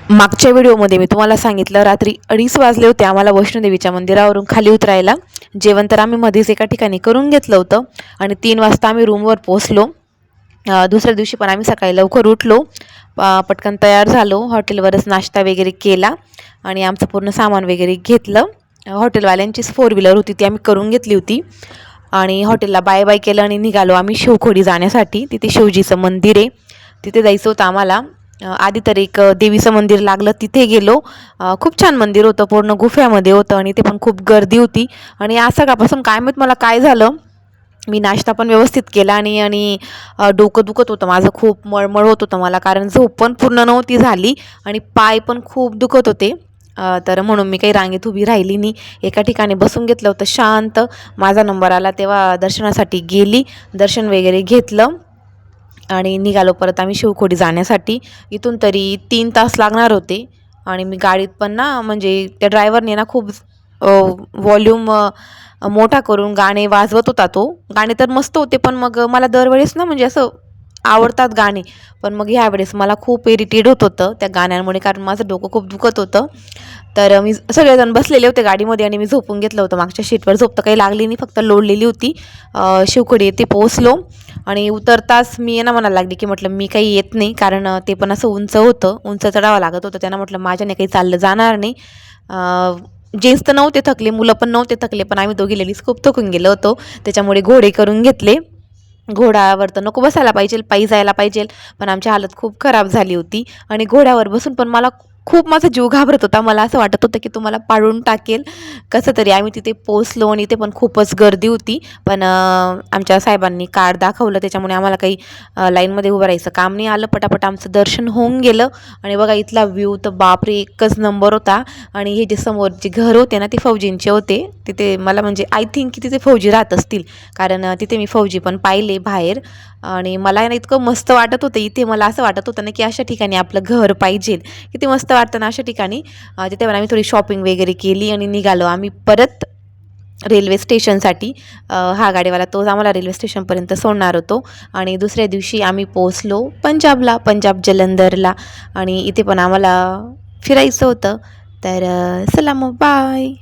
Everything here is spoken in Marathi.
मागच्या व्हिडिओमध्ये मी तुम्हाला सांगितलं रात्री 2:30 वाजले होते आम्हाला वैष्णोदेवीच्या मंदिरावरून खाली उतरायला. जेवण तर आम्ही मध्येच एका ठिकाणी करून घेतलं होतं आणि 3 वाजता आम्ही रूमवर पोहोचलो. दुसऱ्या दिवशी पण आम्ही सकाळी लवकर उठलो, पटकन तयार झालो, हॉटेलवरच नाश्ता वगैरे केला आणि आमचं पूर्ण सामान वगैरे घेतलं. हॉटेलवाल्यांचीच 4 व्हीलर होती ती आम्ही करून घेतली होती आणि हॉटेलला बाय बाय केलं आणि निघालो आम्ही शिवखोडी जाण्यासाठी. तिथे शिवजीचं मंदिर आहे, तिथे जायचं होतं आम्हाला. आधी तर एक देवीचं मंदिर लागलं, तिथे गेलो. खूप छान मंदिर होतं, पूर्ण गुफ्यामध्ये होतं आणि ते पण खूप गर्दी होती. आणि आज सकाळपासून काय माहीत मला काय झालं, मी नाश्ता पण व्यवस्थित केला आणि आणि डोकं दुखत होतं माझं, खूप मळमळ होत होतं मला, कारण झोप पण पूर्ण नव्हती झाली आणि पाय पण खूप दुखत होते. तर म्हणून मी काही रांगेत उभी राहिली नाही, एका ठिकाणी बसून घेतलं होतं शांत. माझा नंबर आला तेव्हा दर्शनासाठी गेली, दर्शन वगैरे घेतलं आणि निघालो परत आम्ही शिवखोडी जाण्यासाठी. इथून तरी 3 तास लागणार होते आणि मी गाडीत पण ना, म्हणजे त्या ड्रायव्हरने ना खूप व्हॉल्यूम मोठा करून गाणे वाजवत होता तो. गाणे तर मस्त होते, पण मग मला दरवेळेस ना म्हणजे असं आवडतात गाणे, पण मग ह्यावेळेस मला खूप इरिटेट होत होतं त्या गाण्यांमुळे, कारण माझं डोकं खूप दुखत होतं. तर मी सगळेजण बसलेले होते गाडीमध्ये आणि मी झोपून घेतलं होतं मागच्या सीटवर. झोप तर काही लागली नाही, फक्त लोळलेली होती. शिवखोडी येथे पोहोचलो आणि उतरताच मी ना म्हणायला लागली की म्हटलं मी काही येत नाही, कारण ते पण असं उंच होतं, उंच चढावं लागत होतं. त्यांना म्हटलं माझ्याने काही चाललं जाणार नाही. जेंट्स तर नव्हते थकले, मुलं पण नव्हते थकले, पण आम्ही दोघी लेडीज खूप थकून गेलो होतो. त्याच्यामुळे घोडे करून घेतले. घोड्यावर तर नको बसायला पाहिजे, पायी जायला पाहिजे, पण आमची हालत खूप खराब झाली होती आणि घोड्यावर बसून पण मला खूप माझा जीव घाबरत होता. मला असं वाटत होतं की तुम्हाला पाडून टाकेल. कसं तरी आम्ही तिथे पोचलो आणि इथे पण खूपच गर्दी होती, पण आमच्या साहेबांनी कार्ड दाखवलं, त्याच्यामुळे आम्हाला काही लाईनमध्ये उभं राहायचं काम नाही आलं. पटापट आमचं दर्शन होऊन गेलं आणि बघा इथला व्ह्यू तर बापरे एकच नंबर होता. आणि हे जे समोर जे घर होते ना ते फौजींचे होते. तिथे मला म्हणजे आय थिंक की तिथे फौजी राहत असतील, कारण तिथे मी फौजी पण पाहिले बाहेर. आणि मला ना इतकं मस्त वाटत होतं इथे. मला असं वाटत होतं ना की अशा ठिकाणी आपलं घर पाहिजे, किती मस्त वाटतं ना अशा ठिकाणी. तिथे पण आम्ही थोडी शॉपिंग वगैरे केली आणि निघालो आम्ही परत रेल्वे स्टेशनसाठी. हा गाडीवाला तोच आम्हाला रेल्वे स्टेशनपर्यंत सोडणार होतो आणि दुसऱ्या दिवशी आम्ही पोहोचलो पंजाबला, पंजाब जलंधरला. आणि इथे पण आम्हाला फिरायचं होतं. तर चला मग बाय.